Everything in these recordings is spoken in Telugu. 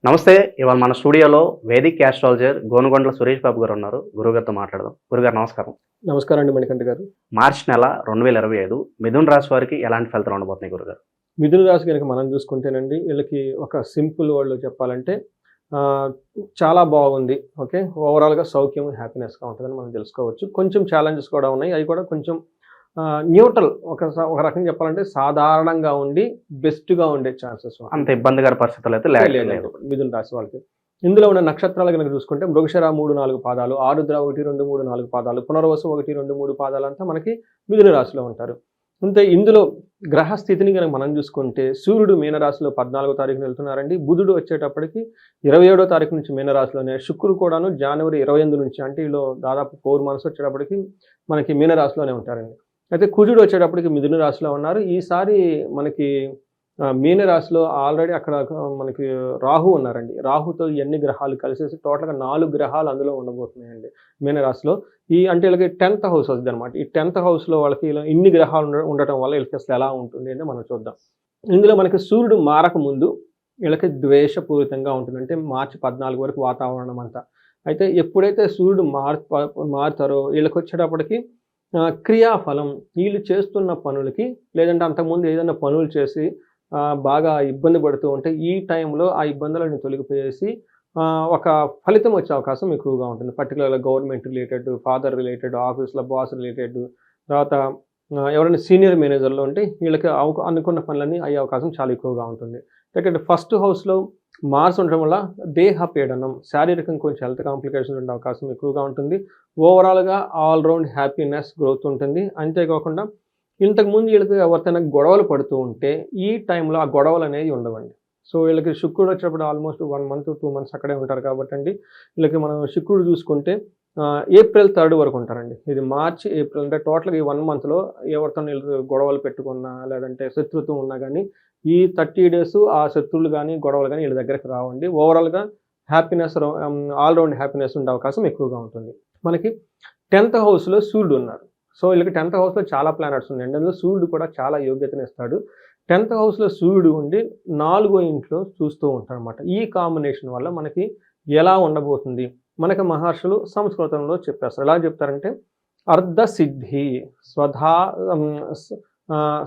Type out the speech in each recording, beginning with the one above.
నమస్తే. ఇవాళ మన స్టూడియోలో వేదిక్ యాస్ట్రాలజర్ గోనుగొండ్ల సురేష్ బాబు గారు ఉన్నారు. గురువుగారితో మాట్లాడదాం. గురుగారు నమస్కారం. నమస్కారం అండి మణికంఠ గారు. మార్చి నెల 2025 మిథున రాశి వారికి ఎలాంటి ఫలితాలు ఉండబోతున్నాయి గురుగారు? మిథున రాశి గనుక మనం చూసుకుంటేనండి, వీళ్ళకి ఒక సింపుల్ వర్డ్‌లో చెప్పాలంటే ఆహ్, చాలా బాగుంది. ఓకే. ఓవరాల్‌గా సౌఖ్యం, హ్యాపీనెస్‌గా ఉంటదని మనం తెలుసుకోవచ్చు. కొంచెం ఛాలెంజెస్ కూడా ఉన్నాయి. అవి కూడా కొంచెం న్యూట్రల్ ఒక రకంగా చెప్పాలంటే సాధారణంగా ఉండి బెస్ట్‌గా ఉండే ఛాన్సెస్ ఉన్నాయి. అంత ఇబ్బందికర పరిస్థితులు అయితే లేదండి లేదు. మిథున రాశి వాళ్ళకి. ఇందులో ఉన్న నక్షత్రాలు గనుక చూసుకుంటే మృగశిర 3, 4 పాదాలు, ఆరుద్ర 1, 2, 3, 4 పాదాలు, పునర్వసు 1, 2, 3 పాదాలంతా మనకి మిథున రాశిలో ఉంటారు. అంతే ఇందులో గ్రహ స్థితిని గనుక మనం చూసుకుంటే సూర్యుడు మీనరాశిలో 14వ తారీఖున వెళ్తున్నారండి. బుధుడు వచ్చేటప్పటికి 27వ తారీఖు నుంచి మీనరాశిలోనే, శుక్రుడు కూడాను జనవరి 28 నుంచి, అంటే వీళ్ళు దాదాపు 4 మంత్స్ వచ్చేటప్పటికి మనకి మీనరాశిలోనే ఉంటారండి. అయితే కుజుడు వచ్చేటప్పటికి మిథున రాశిలో ఉన్నారు. ఈసారి మనకి మీన రాశిలో ఆల్రెడీ అక్కడ మనకి రాహు ఉన్నారండి. రాహుతో ఎన్ని గ్రహాలు కలిసేసి టోటల్‌గా 4 గ్రహాలు అందులో ఉండబోతున్నాయండి మీన రాశిలో. అంటే వీళ్ళకి 10th హౌస్ వస్తదనమాట. ఈ 10th హౌస్‌లో వాళ్ళకి ఇలా ఇన్ని గ్రహాలు ఉండటం వల్ల వీళ్ళకి అసలు ఎలా ఉంటుంది అని మనం చూద్దాం. ఇందులో మనకి సూర్యుడు మారక ముందు వీళ్ళకి ద్వేషపూరితంగా ఉంటుంది. అంటే మార్చి 14 వరకు వాతావరణం అంతా. అయితే ఎప్పుడైతే సూర్యుడు మారుతారో వీళ్ళకొచ్చేటప్పటికి క్రియాఫలం, వీళ్ళు చేస్తున్న పనులకి, లేదంటే అంతకుముందు ఏదైనా పనులు చేసి బాగా ఇబ్బంది పడుతూ ఉంటే ఈ టైంలో ఆ ఇబ్బందులను తొలగిపోయేసి ఒక ఫలితం వచ్చే అవకాశం ఎక్కువగా ఉంటుంది. పర్టికులర్‌గా గవర్నమెంట్ రిలేటెడ్, ఫాదర్ రిలేటెడ్, ఆఫీస్‌లో బాస్ రిలేటెడ్, తర్వాత ఎవరైనా సీనియర్ మేనేజర్‌లో ఉంటే వీళ్ళకి అనుకున్న పనులన్నీ అయ్యే అవకాశం చాలా ఎక్కువగా ఉంటుంది. సెకండ్, ఫస్ట్ హౌస్‌లో మార్స్ ఉండడం వల్ల దేహ పీడనం, శారీరకంగా కొంచెం హెల్త్ కాంప్లికేషన్స్ ఉండే అవకాశం ఎక్కువగా ఉంటుంది. ఓవరాల్‌గా ఆల్ రౌండ్ హ్యాపీనెస్, గ్రోత్ ఉంటుంది. అంతేకాకుండా ఇంతకుముందు వీళ్ళకి ఎవరితోనైనా గొడవలు పడుతూ ఉంటే ఈ టైంలో ఆ గొడవలు అనేవి ఉండవండి. సో వీళ్ళకి శుక్రుడు వచ్చేటప్పుడు ఆల్మోస్ట్ 1 మంత్, 2 మంత్స్ అక్కడే ఉంటారు కాబట్టండి. వీళ్ళకి మనం శుక్రుడు చూసుకుంటే ఏప్రిల్ 3 వరకు ఉంటారండి. ఇది మార్చి, ఏప్రిల్ అంటే టోటల్‌గా ఈ 1 మంత్‌లో ఎవరితోని వీళ్ళు గొడవలు పెట్టుకున్నా, లేదంటే శత్రుత్వం ఉన్నా గానీ ఈ 30 డేస్ ఆ శత్రువులు గానీ, గొడవలు గానీ వీళ్ళ దగ్గరికి రావండి. ఓవరాల్‌గా హ్యాపీనెస్, ఆల్ రౌండ్ హ్యాపీనెస్ ఉండే అవకాశం ఎక్కువగా ఉంటుంది. మనకి 10th హౌస్‌లో సూర్యుడు ఉన్నారు. సో వీళ్ళకి 10th హౌస్‌లో చాలా ప్లానెట్స్ ఉన్నాయండి. అందులో సూర్యుడు కూడా చాలా యోగ్యతనిస్తాడు. 10th హౌస్‌లో సూర్యుడు ఉండి 4వ ఇంట్లో చూస్తూ ఉంటాడనమాట. ఈ కాంబినేషన్ వల్ల మనకి ఎలా ఉండబోతుంది? మనకి మహర్షులు సంస్కృతంలో చెప్పేస్తారు. ఎలా చెప్తారంటే అర్ధసిద్ధి,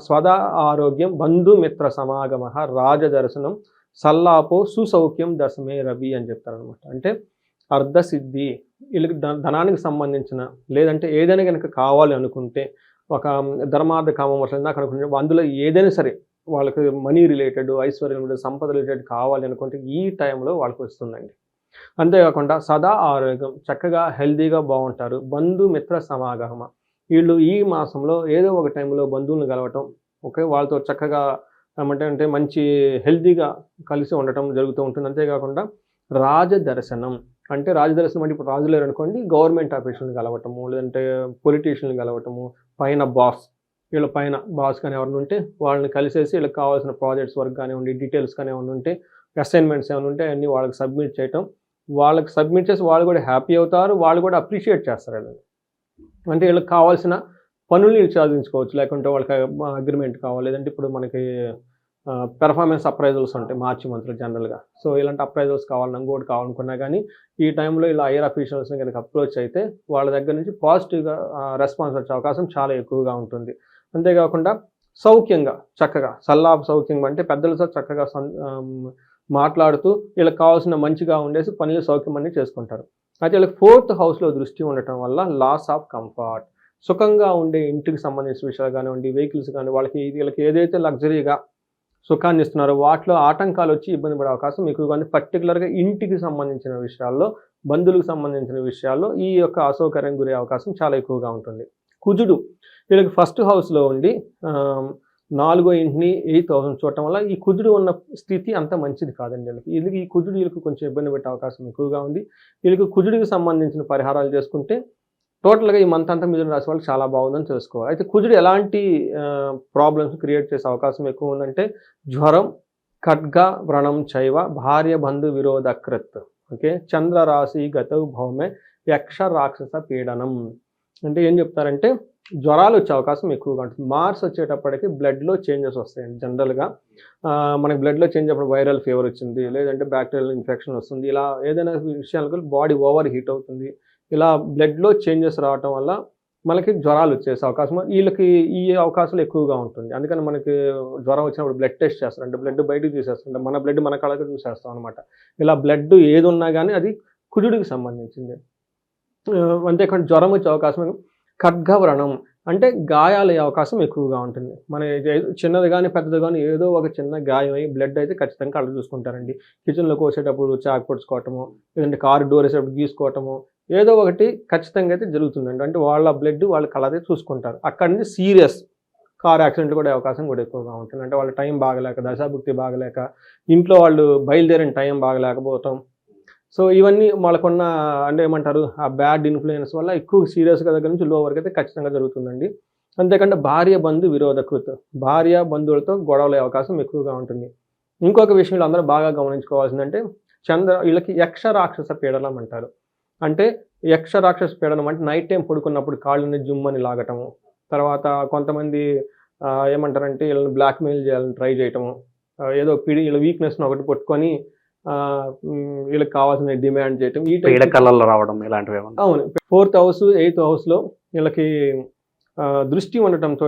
స్వదా ఆరోగ్యం, బంధుమిత్ర సమాగమః, రాజదర్శనం, సల్లాపో, సుసౌఖ్యం దశమే రవి అని చెప్తారనమాట. అంటే అర్ధసిద్ధి, వీళ్ళకి ధనానికి సంబంధించిన, లేదంటే ఏదైనా గనక కావాలి అనుకుంటే, ఒక ధర్మార్థ కామ ఇందాక అనుకుంటే అందులో ఏదైనా సరే వాళ్ళకి మనీ రిలేటెడ్, ఐశ్వర్యం రిలేటెడ్, సంపద రిలేటెడ్ కావాలి అనుకుంటే ఈ టైంలో వాళ్ళకి వస్తుందండి. అంతేకాకుండా సదా ఆరోగ్యం, చక్కగా హెల్తీగా బాగుంటారు. బంధుమిత్ర సమాగమ, వీళ్ళు ఈ మాసంలో ఏదో ఒక టైంలో బంధువులను కలవటం, ఓకే, వాళ్ళతో చక్కగా అంటే మంచి హెల్తీగా కలిసి ఉండటం జరుగుతూ ఉంటుంది. అంతేకాకుండా రాజదర్శనం, అంటే రాజదర్శనం అంటే ఇప్పుడు రాజు లేరనుకోండి, గవర్నమెంట్ ఆఫీషియల్ని కలవటము, లేదంటే పొలిటీషియన్‌ని కలవటము, పైన బాస్, వీళ్ళ పైన బాస్ కానీ ఎవరైనా ఉంటే వాళ్ళని కలిసేసి వీళ్ళకి కావాల్సిన ప్రాజెక్ట్స్ వర్క్ కానివ్వండి, డీటెయిల్స్ కానీ ఏమైనా ఉంటే, అసైన్మెంట్స్ ఏమైనా ఉంటే అన్నీ వాళ్ళకి సబ్మిట్ చేయటం. వాళ్ళకి సబ్మిట్ చేసి వాళ్ళు కూడా హ్యాపీ అవుతారు. వాళ్ళు కూడా అప్రిషియేట్ చేస్తారు వీళ్ళని. అంటే వీళ్ళకి కావాల్సిన పనుల్ని వీళ్ళు సాధించుకోవచ్చు. లేకుంటే వాళ్ళకి అగ్రిమెంట్ కావాలి, లేదంటే ఇప్పుడు మనకి పెర్ఫార్మెన్స్ అప్రైజల్స్ ఉంటాయి మార్చి మంత్లో జనరల్‌గా. సో ఇలాంటి అప్రైజల్స్ కావాలన్నా, ఇంకోటి కావాలనుకున్నా కానీ ఈ టైంలో ఇలా హైయర్ అఫీషియల్స్‌ని కనుక అప్రోచ్ అయితే వాళ్ళ దగ్గర నుంచి పాజిటివ్‌గా రెస్పాన్స్ వచ్చే అవకాశం చాలా ఎక్కువగా ఉంటుంది. అంతేకాకుండా సౌఖ్యంగా, చక్కగా సల్లాప సౌఖ్యం, అంటే పెద్దలతో చక్కగా మాట్లాడుతూ వీళ్ళకి కావాల్సిన మంచిగా ఉండేసి పనులు సౌఖ్యం అన్నీ చేసుకుంటారు. అయితే వీళ్ళకి 4th హౌస్‌లో దృష్టి ఉండటం వల్ల లాస్ ఆఫ్ కంఫర్ట్, సుఖంగా ఉండే ఇంటికి సంబంధించిన విషయాలు కానివ్వండి, వెహికల్స్ కానీ, వీళ్ళకి ఏదైతే లగ్జరీగా సుఖాన్ని ఇస్తున్నారో వాటిలో ఆటంకాలు వచ్చి ఇబ్బంది పడే అవకాశం ఎక్కువగా ఉంది. పర్టికులర్‌గా ఇంటికి సంబంధించిన విషయాల్లో, బంధువులకు సంబంధించిన విషయాల్లో ఈ యొక్క అసౌకర్యం గురే అవకాశం చాలా ఎక్కువగా ఉంటుంది. కుజుడు వీళ్ళకి ఫస్ట్ హౌస్‌లో ఉండి 4వ ఇంటిని, 8th హౌస్‌ని చూడటం వల్ల ఈ కుజుడు ఉన్న స్థితి అంత మంచిది కాదండి వీళ్ళకి. ఈ కుజుడు వీళ్ళకి కొంచెం ఇబ్బంది పెట్టే అవకాశం ఎక్కువగా ఉంది. వీళ్ళకి కుజుడికి సంబంధించిన పరిహారాలు చేసుకుంటే టోటల్‌గా ఈ మంత్ అంతా మిథున రాశి వాళ్ళకి చాలా బాగుందని తెలుసుకోవాలి. అయితే కుజుడు ఎలాంటి ప్రాబ్లమ్స్ క్రియేట్ చేసే అవకాశం ఎక్కువ ఉందంటే జ్వరం, ఖడ్గ వ్రణం చైవ, భార్య బంధు విరోధకృత్, ఓకే, చంద్ర రాశి గతౌ భౌమే, యక్ష రాక్షస పీడనం. అంటే ఏం చెప్తారంటే జ్వరాలు వచ్చే అవకాశం ఎక్కువగా ఉంటుంది. మార్స్ వచ్చేటప్పటికి బ్లడ్లో చేంజెస్ వస్తాయండి జనరల్గా. మనకి బ్లడ్లో చేంజ్ అప్పుడు వైరల్ ఫీవర్ వచ్చింది, లేదంటే బ్యాక్టీరియల్ ఇన్ఫెక్షన్ వస్తుంది. ఇలా ఏదైనా విషయాలకు బాడీ ఓవర్ హీట్ అవుతుంది. ఇలా బ్లడ్లో చేంజెస్ రావటం వల్ల మనకి జ్వరాలు వచ్చేసే అవకాశం వీళ్ళకి ఈ అవకాశాలు ఎక్కువగా ఉంటుంది. అందుకని మనకి జ్వరం వచ్చినప్పుడు బ్లడ్ టెస్ట్ చేస్తారు. అంటే బ్లడ్ బయటకు తీసేస్తుంటే మన బ్లడ్ మన కళ్ళకి చూసేస్తాం అనమాట. ఇలా బ్లడ్ ఏది ఉన్నా కానీ అది కుజుడికి సంబంధించింది. అంతేకాకుండా జ్వరం వచ్చే అవకాశం, ఖడ్గవ్రణం అంటే గాయాలయ్యే అవకాశం ఎక్కువగా ఉంటుంది. మన చిన్నది కానీ పెద్దది కానీ ఏదో ఒక చిన్న గాయం అయ్యి బ్లడ్ అయితే ఖచ్చితంగా కళ్ళు చూసుకుంటారండి. కిచెన్లోకి వచ్చేటప్పుడు చాకు పొడుచుకోవటము, లేదంటే కారు డోర్ వేసేటప్పుడు గీసుకోవటము, ఏదో ఒకటి ఖచ్చితంగా అయితే జరుగుతుందండి. అంటే వాళ్ళ బ్లడ్ వాళ్ళ కళ్ళదే చూసుకుంటారు. అక్కడి నుంచి సీరియస్ కార్ యాక్సిడెంట్ కూడా అవకాశం కూడా ఎక్కువగా ఉంటుంది. అంటే వాళ్ళ టైం బాగలేక, దశాభుక్తి బాగలేక, ఇంట్లో వాళ్ళు బయలుదేరిన టైం బాగలేకపోవటం. సో ఇవన్నీ వాళ్ళకున్న అంటే ఏమంటారు ఆ బ్యాడ్ ఇన్ఫ్లుయెన్స్ వల్ల ఎక్కువ సీరియస్గా దగ్గర నుంచి లో వరకు అయితే ఖచ్చితంగా జరుగుతుందండి. అంతేకాకుండా భార్య బంధు విరోధకృత, భార్య బంధువులతో గొడవలే అవకాశం ఎక్కువగా ఉంటుంది. ఇంకొక విషయంలో అందరూ బాగా గమనించుకోవాల్సిందంటే వీళ్ళకి యక్ష రాక్షస పీడనం అంటారు. అంటే యక్ష రాక్షస పీడనం అంటే నైట్ టైం పడుకున్నప్పుడు కాళ్ళని జుమ్మని లాగటము, తర్వాత కొంతమంది ఏమంటారంటే వీళ్ళని బ్లాక్మెయిల్ చేయాలని ట్రై చేయటము, ఏదో వీళ్ళ వీక్నెస్ని ఒకటి పట్టుకొని వీళ్ళకి కావాల్సిన డిమాండ్ చేయటం, ఈ కళ్ళల్లో రావడం ఇలాంటివి. అవును. 4th హౌస్ 8th హౌస్లో వీళ్ళకి దృష్టి ఉండటంతో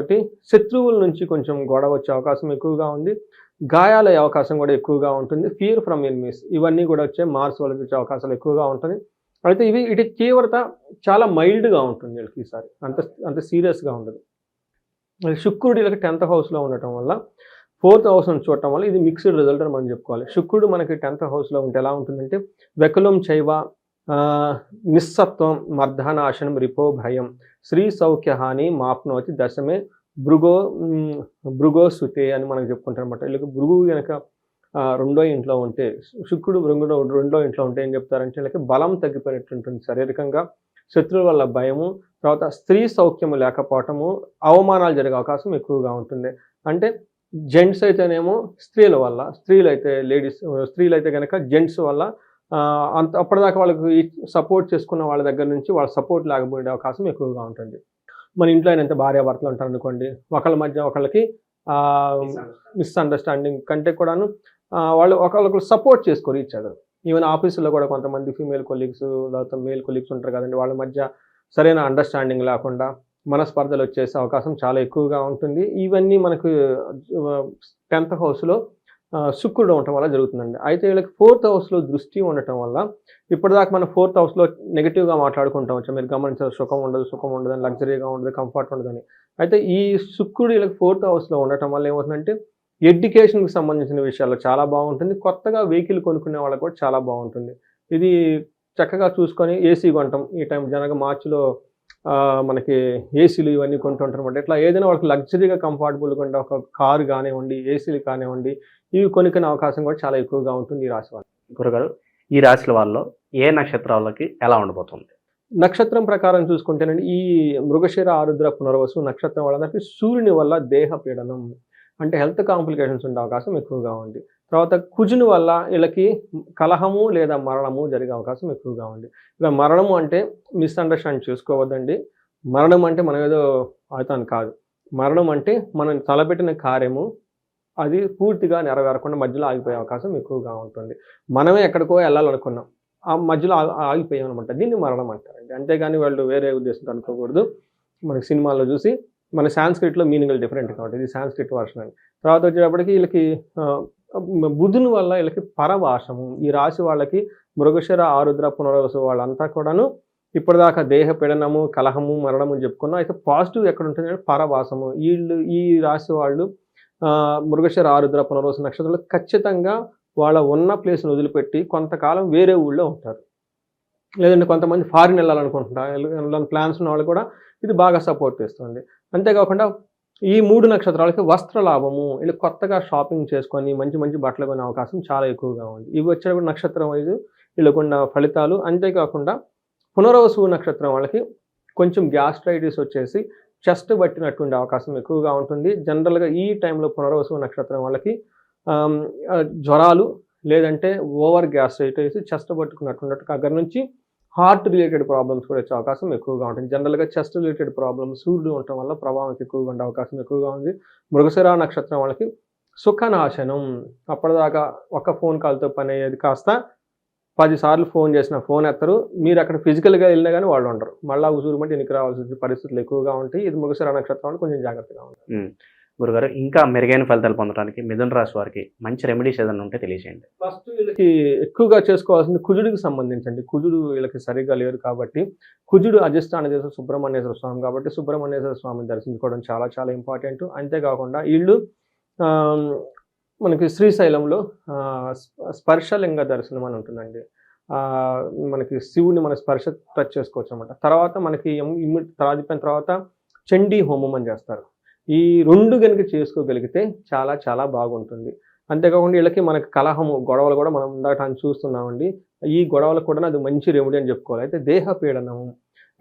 శత్రువుల నుంచి కొంచెం గొడవ వచ్చే అవకాశం ఎక్కువగా ఉంది. గాయాలయ్యే అవకాశం కూడా ఎక్కువగా ఉంటుంది. ఫియర్ ఫ్రమ్ ఎనిమీస్ ఇవన్నీ కూడా వచ్చే మార్స్ వాళ్ళకి వచ్చే అవకాశాలు ఎక్కువగా ఉంటుంది. అయితే వీటి తీవ్రత చాలా మైల్డ్గా ఉంటుంది వీళ్ళకి ఈసారి, అంత సీరియస్గా ఉండదు. శుక్రుడు వీళ్ళకి 10th హౌస్లో ఉండటం వల్ల 4th హౌస్ నుంచి చూడటం వల్ల ఇది మిక్స్డ్ రిజల్ట్ అని మనం చెప్పుకోవాలి. శుక్రుడు మనకి 10th హౌస్లో ఉంటే ఎలా ఉంటుందంటే వెకులం చైవ, నిస్సత్వం, మర్ధనాశనం, రిపో భయం, శ్రీ సౌఖ్యహాని మాప్నోతి దశమే భృగో సుతే అని మనకు చెప్పుకుంటారు అనమాట. వీళ్ళకి భృగు కనుక 2వ ఇంట్లో ఉంటే, శుక్రుడు భృగుడు 2వ ఇంట్లో ఉంటే ఏం చెప్తారంటే వీళ్ళకి బలం తగ్గిపోయినట్టు ఉంటుంది శారీరకంగా, శత్రువుల వల్ల భయము, తర్వాత స్త్రీ సౌఖ్యము లేకపోవటము, అవమానాలు జరిగే అవకాశం ఎక్కువగా ఉంటుంది. అంటే జెంట్స్ అయితేనేమో స్త్రీల వల్ల, స్త్రీలైతే కనుక జెంట్స్ వల్ల అప్పటిదాకా వాళ్ళకి సపోర్ట్ చేసుకున్న వాళ్ళ దగ్గర నుంచి వాళ్ళ సపోర్ట్ లేకపోయే అవకాశం ఎక్కువగా ఉంటుంది. మన ఇంట్లో అయినంత భార్యాభర్తలు ఉంటారు అనుకోండి, ఒకళ్ళ మధ్య ఒకళ్ళకి మిస్అండర్స్టాండింగ్ కంటే కూడాను వాళ్ళు ఒకళ్ళొకరు సపోర్ట్ చేసుకోరు ఈచ్ అదర్. ఈవెన్ ఆఫీసులో కూడా కొంతమంది ఫీమేల్ కొలీగ్స్ తర్వాత మేల్ కొలీగ్స్ ఉంటారు కదండి, వాళ్ళ మధ్య సరైన అండర్స్టాండింగ్ లేకుండా మనస్పర్ధలు వచ్చేసే అవకాశం చాలా ఎక్కువగా ఉంటుంది. ఇవన్నీ మనకు 10th హౌస్లో శుక్రుడు ఉండటం వల్ల జరుగుతుందండి. అయితే వీళ్ళకి 4th హౌస్లో దృష్టి ఉండటం వల్ల ఇప్పటిదాకా మనం 4th హౌస్లో నెగిటివ్గా మాట్లాడుకుంటాం వచ్చా, మీరు గమనించారు, సుఖం ఉండదు అని, లగ్జరీగా ఉండదు, కంఫర్ట్ ఉండదని. అయితే ఈ శుక్రుడు వీళ్ళకి 4th హౌస్లో ఉండటం వల్ల ఏమవుతుందంటే ఎడ్యుకేషన్కి సంబంధించిన విషయాల్లో చాలా బాగుంటుంది. కొత్తగా వెహికల్ కొనుక్కునే వాళ్ళకి కూడా చాలా బాగుంటుంది. ఇది చక్కగా చూసుకొని ఏసీ కొంటాం ఈ టైం జనగా మార్చిలో మనకి ఏసీలు ఇవన్నీ కొంటుంటారు అనమాట. ఇట్లా ఏదైనా వాళ్ళకి లగ్జరీగా కంఫర్టబుల్గా ఉండే ఒక కారు కానివ్వండి, ఏసీలు కానివ్వండి, ఇవి కొనుక్కునే అవకాశం కూడా చాలా ఎక్కువగా ఉంటుంది ఈ రాశి వాళ్ళు. గురుగారు, ఈ రాశుల వాళ్ళలో ఏ నక్షత్రాలకి ఎలా ఉండబోతుంది? నక్షత్రం ప్రకారం చూసుకుంటేనండి ఈ మృగశిర, ఆరుద్ర, పునర్వసు నక్షత్రం వాళ్ళందరికీ సూర్యుని వల్ల దేహ పీడనం అంటే హెల్త్ కాంప్లికేషన్స్ ఉండే అవకాశం ఎక్కువగా ఉంది. తర్వాత కుజుని వల్ల వీళ్ళకి కలహము లేదా మరణము జరిగే అవకాశం ఎక్కువగా ఉంది. ఇలా మరణము అంటే మిస్అండర్స్టాండ్ చేసుకోవద్దండి. మరణం అంటే మనం ఏదో అవుతాను కాదు. మరణం అంటే మనం తలపెట్టిన కార్యము అది పూర్తిగా నెరవేరకుండా మధ్యలో ఆగిపోయే అవకాశం ఎక్కువగా ఉంటుంది. మనమే ఎక్కడికో వెళ్ళాలనుకున్నాం, ఆ మధ్యలో ఆగిపోయాం అనమాట. దీన్ని మరణం అంటారండి. అంతేగాని వాళ్ళు వేరే ఉద్దేశంతో అనుకోకూడదు. మనకి సినిమాల్లో చూసి మన సాంస్క్రిట్లో మీనింగ్లు డిఫరెంట్ కాబట్టి ఇది సాంస్క్రిట్ వర్షన్ అని. తర్వాత వచ్చేటప్పటికి వీళ్ళకి బుధుని వల్ల వీళ్ళకి పరవాసము. ఈ రాశి వాళ్ళకి మృగశిర, ఆరుద్ర, పునర్వసు వాళ్ళంతా కూడాను ఇప్పటిదాకా దేహ పీడనము, కలహము, మరణము చెప్పుకున్నాం. అయితే పాజిటివ్ ఎక్కడ ఉంటుంది అంటే పరవాసము. ఈ రాశి వాళ్ళు మృగశిర, ఆరుద్ర, పునర్వసు నక్షత్రాలు ఖచ్చితంగా వాళ్ళ ఉన్న ప్లేస్ని వదిలిపెట్టి కొంతకాలం వేరే ఊళ్ళో ఉంటారు. లేదంటే కొంతమంది ఫారిన్ వెళ్ళాలనుకుంటున్నారు, ప్లాన్స్ ఉన్న వాళ్ళు కూడా ఇది బాగా సపోర్ట్ చేస్తుంది. అంతేకాకుండా ఈ 3 నక్షత్రాలకి వస్త్ర లాభము, వీళ్ళు కొత్తగా షాపింగ్ చేసుకొని మంచి మంచి బట్టలు కొనే అవకాశం చాలా ఎక్కువగా ఉంది. ఇవి వచ్చేటప్పుడు నక్షత్రం వైజ్ వీళ్ళకున్న ఫలితాలు. అంతేకాకుండా పునర్వసు నక్షత్రం వాళ్ళకి కొంచెం గ్యాస్ట్రైటిస్ వచ్చేసి చెస్ట్ పట్టినటువంటి అవకాశం ఎక్కువగా ఉంటుంది. జనరల్గా ఈ టైంలో పునర్వసు నక్షత్రం వాళ్ళకి జ్వరాలు లేదంటే ఓవర్ గ్యాస్ట్రైటిస్ చెస్ట్ పట్టుకున్నటువంటి దగ్గర నుంచి హార్ట్ రిలేటెడ్ ప్రాబ్లమ్స్ కూడా వచ్చే అవకాశం ఎక్కువగా ఉంటుంది. జనరల్గా చెస్ట్ రిలేటెడ్ ప్రాబ్లమ్స్ సూర్యుడు ఉండటం వల్ల ప్రభావం ఎక్కువగా ఉండే అవకాశం ఎక్కువగా ఉంది. మృగశిర నక్షత్రం వాళ్ళకి సుఖనాశనం. అప్పటిదాకా ఒక ఫోన్ కాల్తో పని అయ్యేది కాస్త 10 సార్లు ఫోన్ చేసిన ఫోన్ ఎత్తరు. మీరు అక్కడ ఫిజికల్‌గా వెళ్ళినా గానీ వాళ్ళు ఉండరు. మళ్ళా ఉసూరుమంటే వెనక్కి రావాల్సిన పరిస్థితులు ఎక్కువగా ఉంటాయి. ఇది మృగశిర నక్షత్రం వాళ్ళు కొంచెం జాగ్రత్తగా ఉండాలి. గురుగారు ఇంకా మెరుగైన ఫలితాలు పొందడానికి మిథున రాశి వారికి మంచి రెమెడీస్ ఏదైనా ఉంటే తెలియజేయండి. ఫస్ట్ వీళ్ళకి ఎక్కువగా చేసుకోవాల్సింది కుజుడికి సంబంధించండి. కుజుడు వీళ్ళకి సరిగ్గా లేరు కాబట్టి, కుజుడు అధిష్టాన దేవత సుబ్రహ్మణ్యేశ్వర స్వామి కాబట్టి సుబ్రహ్మణ్యేశ్వర స్వామిని దర్శించుకోవడం చాలా చాలా ఇంపార్టెంట్. అంతేకాకుండా వీళ్ళు మనకి శ్రీశైలంలో స్పర్శలింగ దర్శనం అని ఉంటుందండి. మనకి శివుని మన స్పర్శ టచ్ చేసుకోవచ్చు అనమాట. తర్వాత మనకి తర్వాత చండీ హోమం అని చేస్తారు. ఈ 2 గనుక చేసుకోగలిగితే చాలా చాలా బాగుంటుంది. అంతేకాకుండా వీళ్ళకి మనకి కలహము, గొడవలు కూడా మనం ఇందాక చూస్తున్నామండి. ఈ గొడవలకు కూడా అది మంచి రెమెడీ అని చెప్పుకోవాలి. అయితే దేహ పీడనము,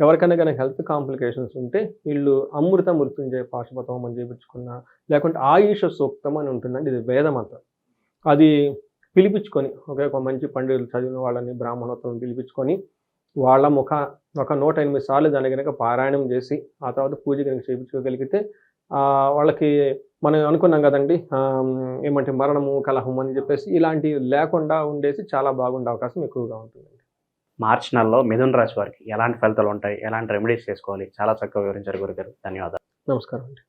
ఎవరికైనా కానీ హెల్త్ కాంప్లికేషన్స్ ఉంటే వీళ్ళు అమృత మృత్యుంజయ పాశుపత హోమం చేయించుకున్నా, లేకుంటే ఆయుష సూక్తం అని ఉంటుందండి. ఇది వేదమంత్రం. అది పిలిపించుకొని ఒక మంచి పండితులు చదివిన వాళ్ళని బ్రాహ్మణోత్తలను పిలిపించుకొని వాళ్ళ ఒక 108 సార్లు దాన్ని కనుక పారాయణం చేసి ఆ తర్వాత పూజ కనుక చేయించుకోగలిగితే వాళ్ళకి మనం అనుకున్నాం కదండి, ఏమంటే మరణము, కలహం అని చెప్పేసి ఇలాంటివి లేకుండా ఉండేసి చాలా బాగుండే అవకాశం ఎక్కువగా ఉంటుందండి. మార్చి నెలలో మిథున రాశి వారికి ఎలాంటి ఫలితాలు ఉంటాయి, ఎలాంటి రెమెడీస్ చేసుకోవాలి, చాలా చక్కగా వివరించారు గురుగారు. ధన్యవాదాలు. నమస్కారం అండి.